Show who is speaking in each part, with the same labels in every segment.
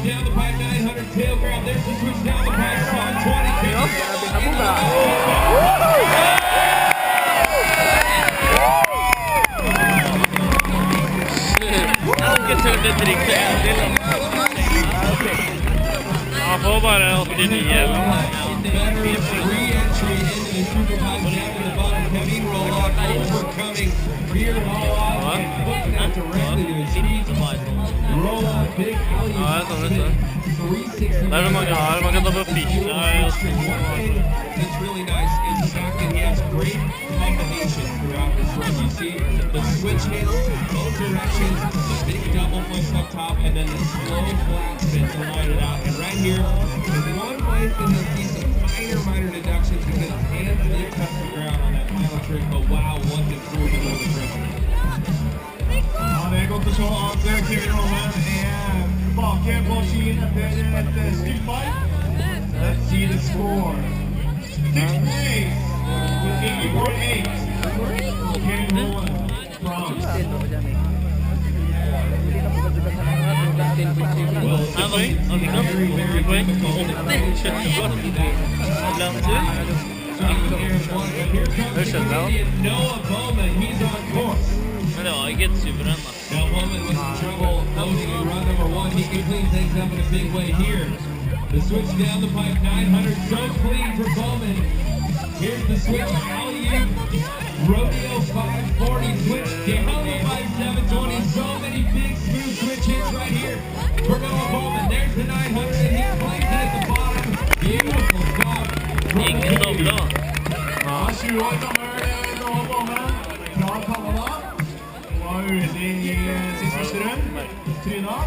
Speaker 1: down the pipe, 900 tail grab. There's the switch down the pipe, 120.
Speaker 2: Han får bare 89 eller noe. Ja, jeg sånn det. Det så mange her, man kan ta på freestyle.
Speaker 1: It's really nice in stock and he has great combinations throughout this run. You see the switch hits, both directions, the big double flips up top, and then the slow flat spin to line it out. And right here, there's one place that he'll see some minor deductions because his hands did touch the ground on that final trick, but wow, what an improvement over the trick.
Speaker 3: Ja, det godt å se at Kevin Holmen tilbake på skien etter et styrtfall. Let's see the score. 6th place with 84.8. Kevin Holmen from.
Speaker 1: Noah Bowman, he's on course.
Speaker 2: Men det var ikke et superrenn da.
Speaker 1: Now Bowman was in trouble loading in run number 1. He can clean things up in a big way here. The switch down the pipe, 900, so clean for Bowman. Here's the switch, alley-oop, rodeo 540, switch down the pipe, 720. So many big smooth switch hits right here for Noah Bowman. There's the 900 and he plays it at the bottom. Beautiful job.
Speaker 2: Ingen doble da.
Speaker 3: Ja, 20 år gammel Noah Bowman fra Canada. Var ute i sin første rønn. Tryna.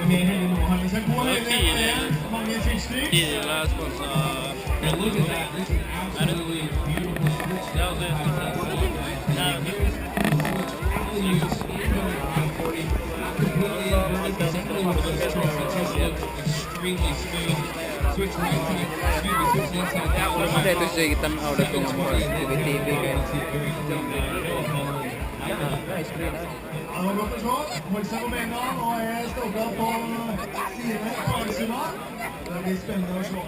Speaker 3: Mer heldig nå har vi seg god heldig. Mange switchstryk.
Speaker 2: Tidligere er sponset.
Speaker 1: And look at that. This is absolutely beautiful switch.
Speaker 2: Ja, det er
Speaker 1: extremely smooth. Switch right side, excuse me, switch left side.
Speaker 4: Ada itu sih kita mau udah tunggu mau TV.
Speaker 3: Han har gått og slått, holdt seg på beina og stått på sine baksida. Det blir spennende å se.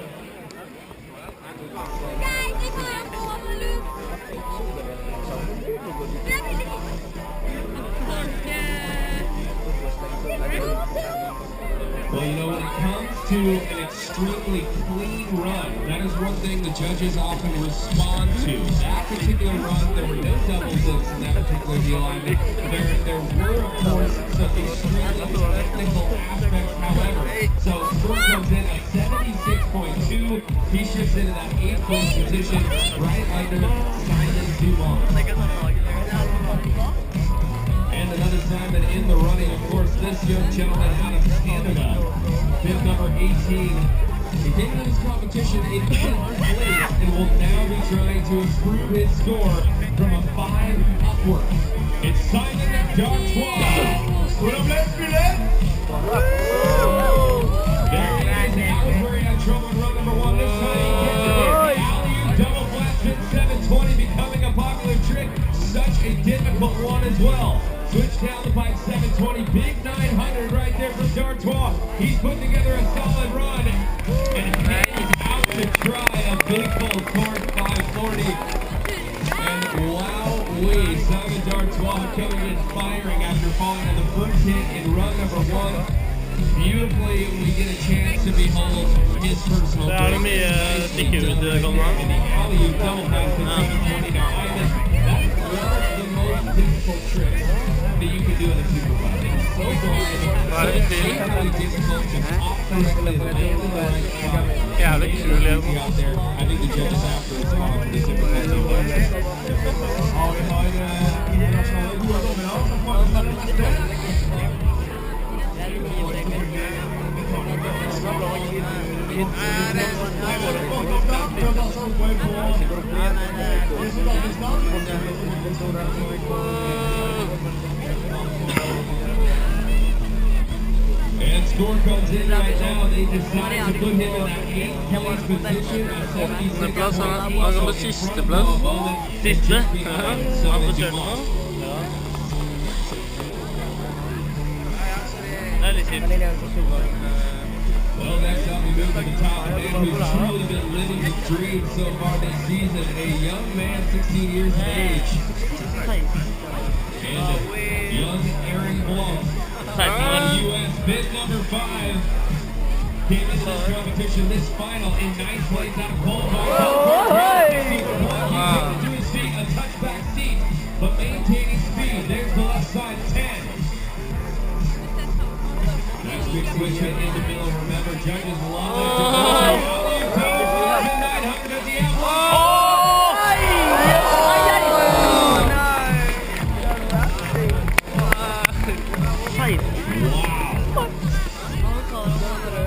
Speaker 1: Well, you know, when it comes to an extremely clean run, that is one thing the judges often respond to. That particular run, there were no double flips in that particular deal. I mean, there were, of course, some extremely technical aspects, however. So, score comes in at 76.2. He shifts into that 8th place position, right under Simon Dumont. And another Simon in the running, of course, this young gentleman out of Canada, bib number 18. He came into this competition in 10th place and will now be trying to improve his score from a 5 upward. It's Simon D'Artois. There he is. That was where he had trouble in run number 1. This time he gets it. Alley-oop double flat spin 720, becoming a popular trick. Such a difficult one as well. Switch down the pipe, 720, big 900 right there from D'Artois. He's put together a solid run, and he's out to try a big full torque 540. And wow-wee, Simon D'Artois coming in firing after falling on the first hit in run number 1. Beautifully, we get a chance to behold his personal
Speaker 2: Det er mye stikkehud, Gunnar.
Speaker 1: And the alley-oop double pass to 720. Now, Ivan, that's one of the most difficult tricks that you can do in a superbike. It's so blind, extremely difficult to correctly land in the right spot.
Speaker 2: Jævlig kul igjen.
Speaker 1: Out there, I think the judges after it's on for this difficulty.
Speaker 3: Ja, vi har internasjonale gode dommere som får snakke neste.
Speaker 1: And score comes in right now. They decide to put him in that 8th place position at 76.
Speaker 2: Plass, han går på siste plass. Siste? Han får kjørt nå. Det er litt tips.
Speaker 1: Well, next up we move to the top, a man who's truly been living his dream so far this season. A young man, 16 years of age. And young Aaron Blum on U.S. bid number 5. Came into this competition, this final, in 9th place out of Cold Bar. To his feet, a touchback seat, but maintaining speed. There's the left side, 10. That's big switch hit in the middle. Remember, judges love it. 900 at the end.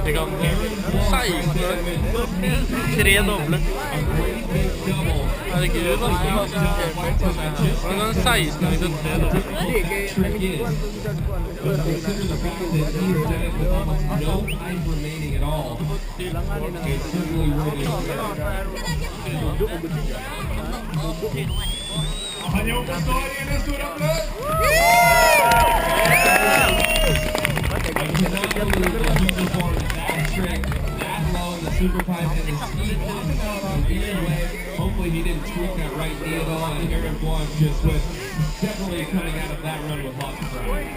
Speaker 2: Det kom 3 dobbler. Herregud, var det en 16 ikke 3 dobbler?
Speaker 3: Han jobber står i den store applaus!
Speaker 1: Super pipe and his feet either way. Hopefully he didn't tweak that right knee at all, and Aaron Blum just was definitely coming out of that run with lots of pride.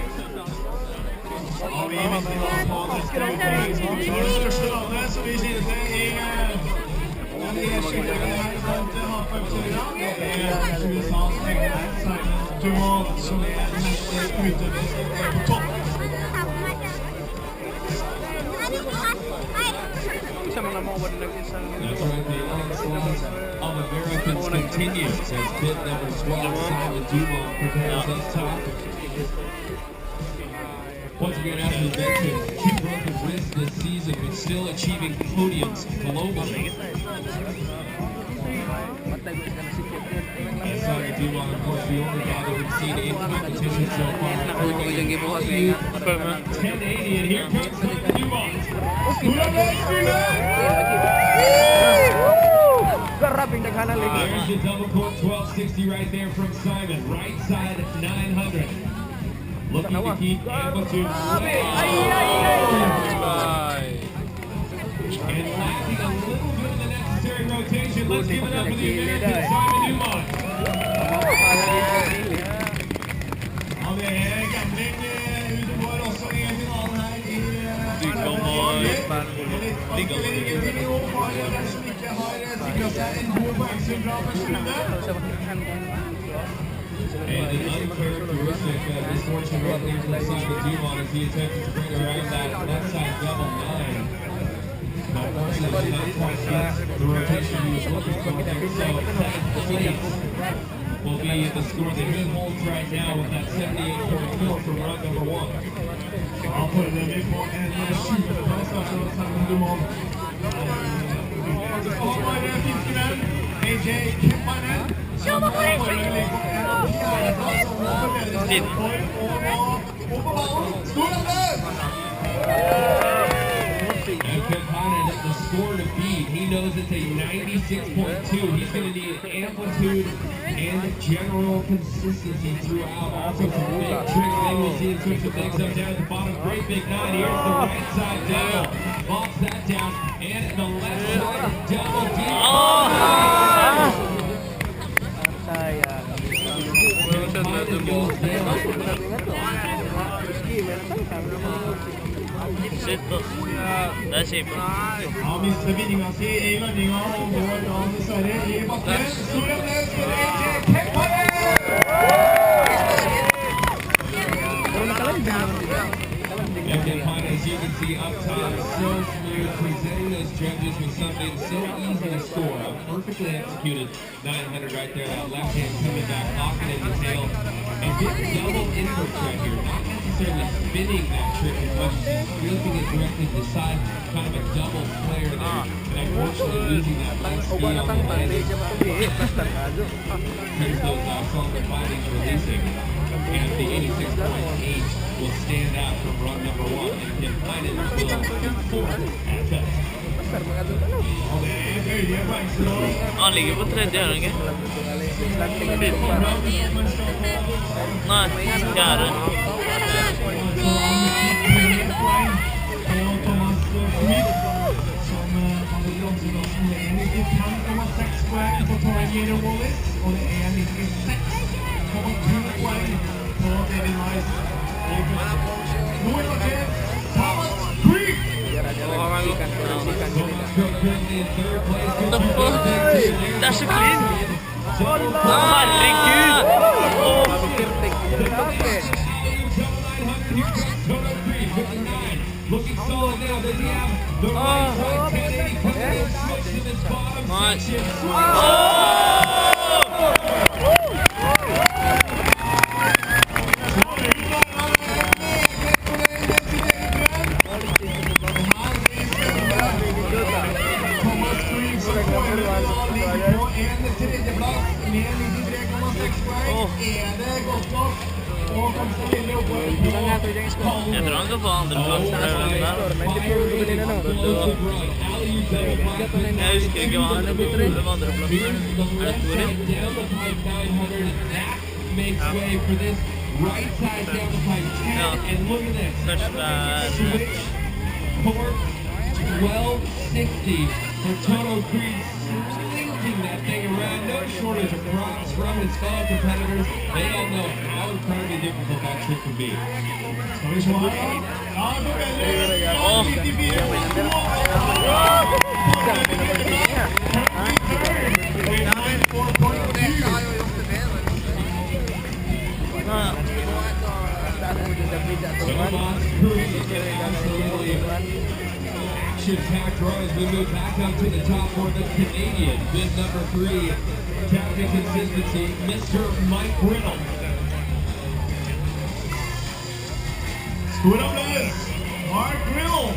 Speaker 1: That's right, the onslaught of Americans continues as bid number 12, Simon Dumont, prepares up top. Once again, as we mentioned, 2 broken wrists this season, but still achieving podiums globally. And Simon Dumont, of course, the only guy that we've seen in competition so far. 1080, and here comes Simon Dumont. There's the double court 1260 right there from Simon. Right side 900. Looking to keep amplitude. And lacking a little bit of the necessary rotation. Let's give it up for the American Simon Dumont. And an uncharacteristic misfortune right there from Simon Dumont as he attempted to bring around that left side double 9. But unfortunately, not quite get the rotation he was looking for there. So 7th place will be the score that he holds right now with that 78.4 from run number 1.
Speaker 3: Ja, följde vi på en 20-plats från Simon Dumont. Och vad är det finske vän? AJ Kemmanen. Som följde på en 4:e plats och på ballen. Stor applaus!
Speaker 1: And Kemmanen, the score to beat, he knows it's a 96.2. He's going to need amplitude and general consistency throughout. Also some big tricks. Maybe we'll see him switch some things up down at the bottom. Great big 9. Here's the right side double. Box that down. And the left side double deep.
Speaker 2: Där ser vi.
Speaker 3: Ja, mister vinninga si i vendinga og går da dessverre i bakken. Stor applaus for AJ Kemmanen!
Speaker 1: And Kemmanen, as you can see up top, so smooth, presenting those judges with something so easy to score. A perfectly executed 900 right there. That left hand coming back, locking in the tail. And big double inward right here. Not necessarily spinning that trick as much as he's flipping it directly to the side. Kind of a double flare there. And unfortunately losing that left speed on the line. Here's those stronger bodies releasing. And the 86.8 will stand out from run number 1. And Kemmanen will be 4th at best.
Speaker 2: Han ligger på 3:e här, inte? Nej, 4:e.
Speaker 1: currently in third place.
Speaker 2: What the fuck? Det er så clean! Herregud!
Speaker 1: Looking solid now. Does he have the right side 1080 coming in switch to this bottom
Speaker 2: Nice.
Speaker 1: section?
Speaker 2: Jeg tror han går på andreplass. Jeg husker ikke hva han er på andreplass. Er det Torin?
Speaker 1: Makes way for this right side down the pipe 10, and look at this. Switch court 1260 for Total Creed, slinking that thing around. No shortage of props from his fellow competitors. They all know how incredibly difficult that trick can be. Action-packed run as we move back up to the top for the Canadian. Bid number 3, Captain Consistency, Mr. Mike Riddle.
Speaker 3: Squid up this, Mark Riddle.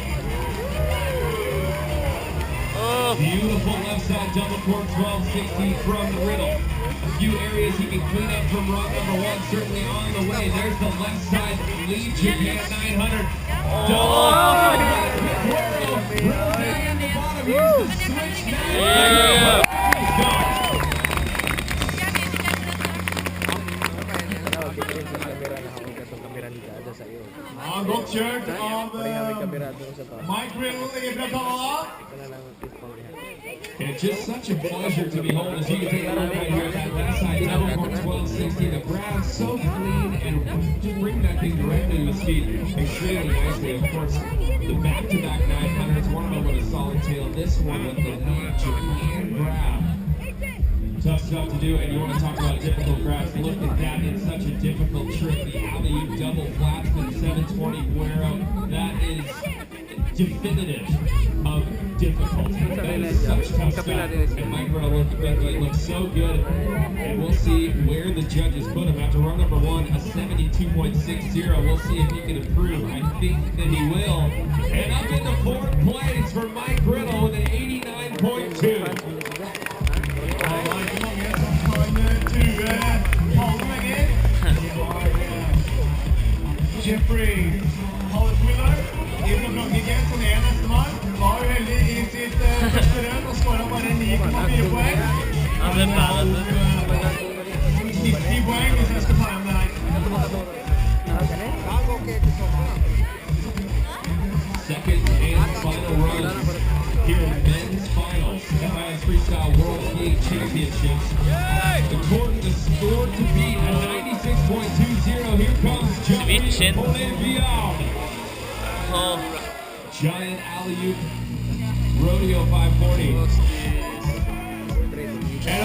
Speaker 1: Beautiful left side double cork 1260 from Riddle. A few areas he can clean up from run number 1, certainly on the way. There's the left side lead Japan 900. Double Riddle down in the bottom. Here's the switch now. He's gone.
Speaker 3: Godt kjørt av Mike Riddle i Bratala.
Speaker 1: It's just such a pleasure to behold as you can take a look right here at that left side double cork 1260. The ground so clean and just bring that thing directly to his feet extremely nicely. Of course, the back-to-back 900s, one of them with a solid tail. This one with the lead Japan grab. Tough stuff to do, and you want to talk about difficult grabs. Look at that, it's such a difficult trick. The alley-oop double flatspin 720 Guero. That is definitive of difficulty. That is such tough stuff. And Mike Riddle looks so good. And we'll see where the judges put him. After run number 1, a 72.60. We'll see if he can improve. I think that he will. And up in the 4th place for Mike Riddle with an 89.2.
Speaker 3: Jeffrey Holliswiller, Ibn Blomgiggen som neste mann, var jo heldig i sitt første rød og skåret bare 9,4 poeng.
Speaker 2: Han ble bad,
Speaker 3: 90 poeng hvis jeg skal ta igjen det her.
Speaker 1: Second and final run here in men's finals, FIS Freestyle World League Championships. The score to beat at 96.20. Here comes Johnny Olivier. Giant alley-oop, rodeo 540. And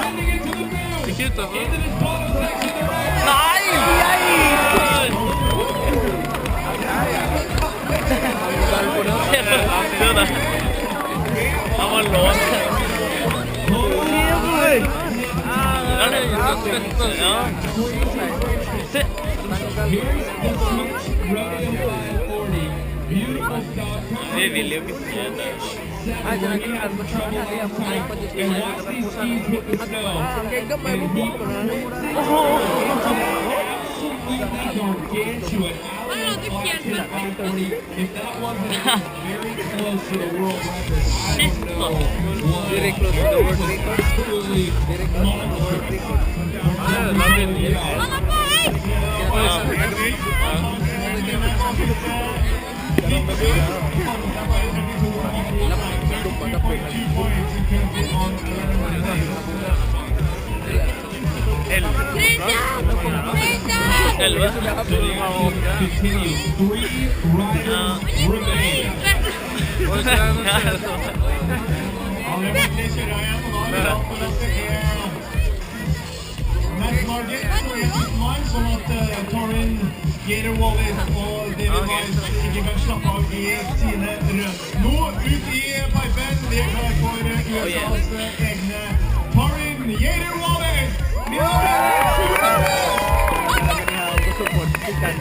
Speaker 1: sending it to the moon. Into this bottom section of the race.
Speaker 2: Han var låst. Ja. Se. Vi vil jo ikke se det.
Speaker 1: If that wasn't very close to the world record, I don't know what.
Speaker 4: Very close to the world record.
Speaker 1: Absolutely.
Speaker 4: Very close to the world record.
Speaker 2: 11.
Speaker 1: Continue. 3 riders remain.
Speaker 3: Sånn at Torin, Gator Wallis og David Wise ikke kan slappe av i sine rød. Nå ut i pipen, vi er klar for USAs egne Torin, Gator Wallis!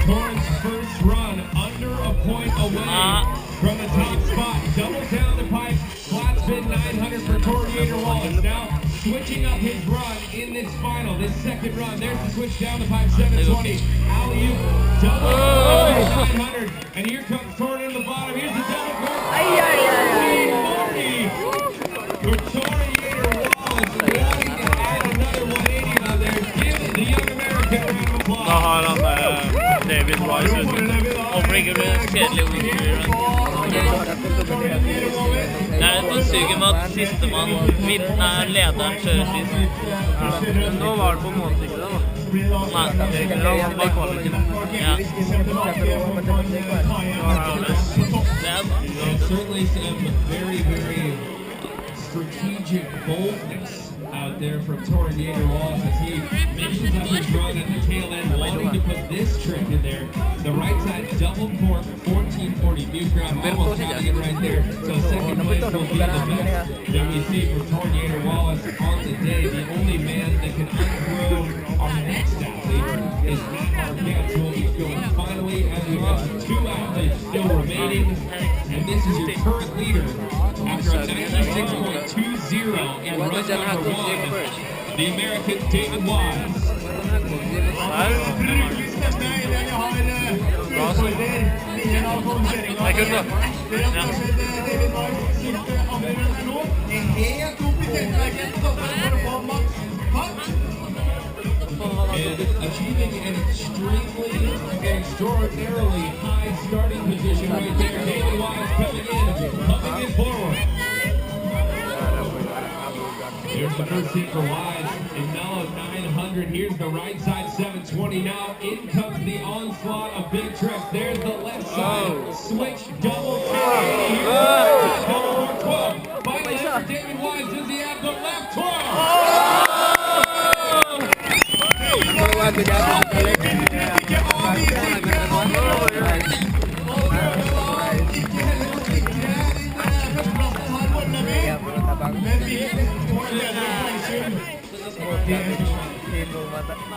Speaker 1: Torin's first run under a point away from the top spot. Doubles down the pipe. Flat spin 900 for Torin Gator Wallace. Now switching up his run in this final, this second run. There's the switch down the pipe, 720. Alley-oop, double 900. And here comes Torin in the bottom. Here's the double cork. 340 for Torin Gator Wallace. Wanting to add another 180 on there. Give the young American a round of applause.
Speaker 2: Da har han David Wise ut. Håper det ikke blir en kjedelig weekend. Det er litt syke med at sistemann lederen kjører sist. Nå var det på en måte ikke det da. Nei, det var bare kvaliken. Ja.
Speaker 1: Certainly some very, very strategic boldness out there from Torin Gator Wallace as he finishes up his run at the tail end, wanting to put this trick in there. The right side double cork, 1440 view crowd, almost counting it right there. So second place will be the best that we see from Torin Gator Wallace on the day. The only man that can unthrow our next athlete is Matt Marquette, who will be going finally. As we mentioned, 2 athletes still remaining, and this is your current leader after a 96.20 in run number 1, the American David Wise. And achieving an extraordinarily high starting position right there. David Wise coming in forward. Here's the first seat for Wise in mellow 900. Here's the right side 720. Now in comes the onslaught of big tricks. There's the left side switch double carry. Double 12. Finally for David Wise. Does he have the left 12?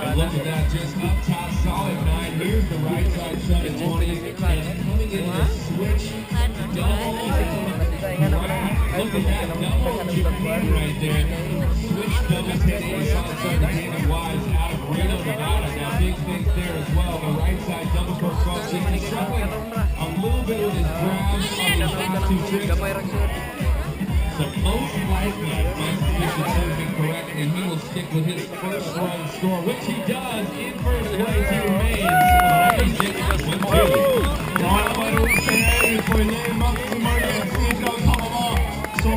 Speaker 1: And look at that, just up top, solid 9. Here's the right side 720, and coming in the switch, double. Look at that, double Japan right there. Switch doubles hit inside side David Wise out of Reno, Nevada. Now big things there as well. The right side double cork cross. He's struggling a little bit with his grab on the last 2 tricks. So most likely, my prediction has been correct, and he will stick with his first run score, which he does in first place. He remains amazing at 1-2.
Speaker 3: Som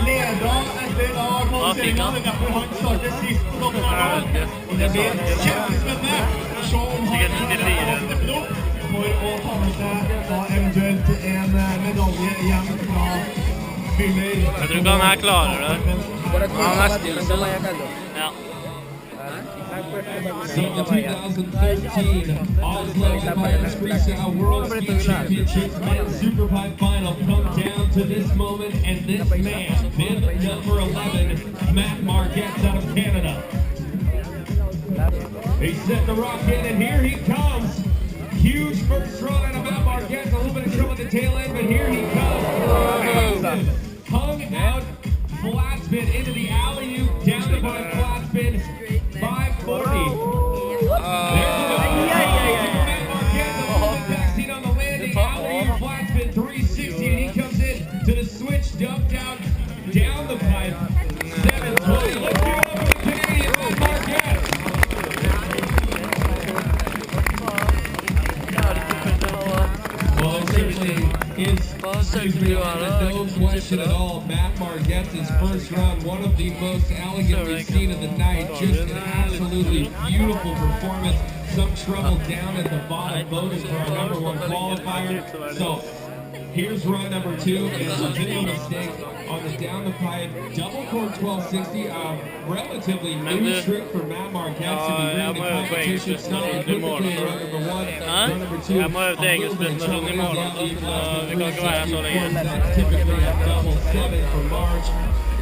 Speaker 3: leder etter kvalifiseringen, derfor han starter sist på toppen av dagen. Og det blir kjempespennende å se om han kan steppe opp for å ta med seg eventuelt en medalje hjem fra Byller.
Speaker 2: Jeg tror ikke han klarer det. Han still. Ja.
Speaker 1: So the 2013 Oslo Freestyle World Ski Championship men's Superpipe final come down to this moment, and this man, bib number 11, Matt Marquette out of Canada. He set the rock in, and here he comes. Huge first run out of Matt Marquette, a little bit of trouble at the tail end, but here he comes. Hung out, flat spin into the alley-oop, down the pipe, flat spin, 540. There's the Matt Marquette, the backseat on the landing, alley-oop, flat spin, 360, and he comes in to the switch, dumped out, down the pipe, 720. Let's give it up for the Canadian Matt Marquette. Well, it certainly is Excuse me, no question at all. Matt Margette's first run, one of the most elegant we've seen of the night. Just an absolutely beautiful performance. Some trouble down at the bottom, voted for our number one qualifier. So here's run number 2, and a video mistake on the down the pipe double cord 1260. Relatively new trick for Matt Margette to be bringing the competition started quickly in run number 1. Run number 2.
Speaker 2: Jeg må øve til engelskpresentasjon I morgen, så vi kan ikke være her så lenge.
Speaker 1: That's typically a double 7 for March,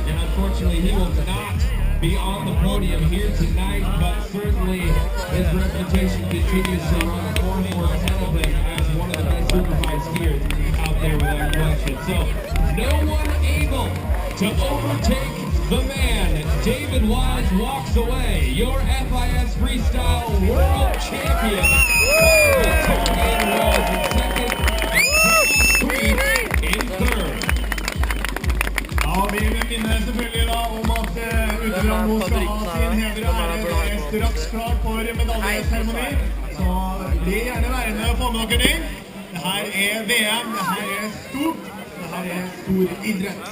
Speaker 1: and unfortunately he will not be on the podium here tonight, but certainly his reputation continues to run forward ahead of him as one of the best superbikes here out there without question. So no one able to overtake the man. David Wise walks away, your FIS Freestyle World Champion. Victorian was in second and Thomas Creed in third.
Speaker 3: Ja, vi minner selvfølgelig da om at Utebrand nå skal ha sin heder og ære straks klar for medaljeseremoni. Så bli gjerne værende og få med dere det. Det her VM, det her stort, det her stor idrett.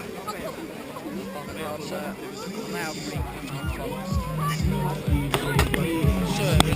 Speaker 4: Kjører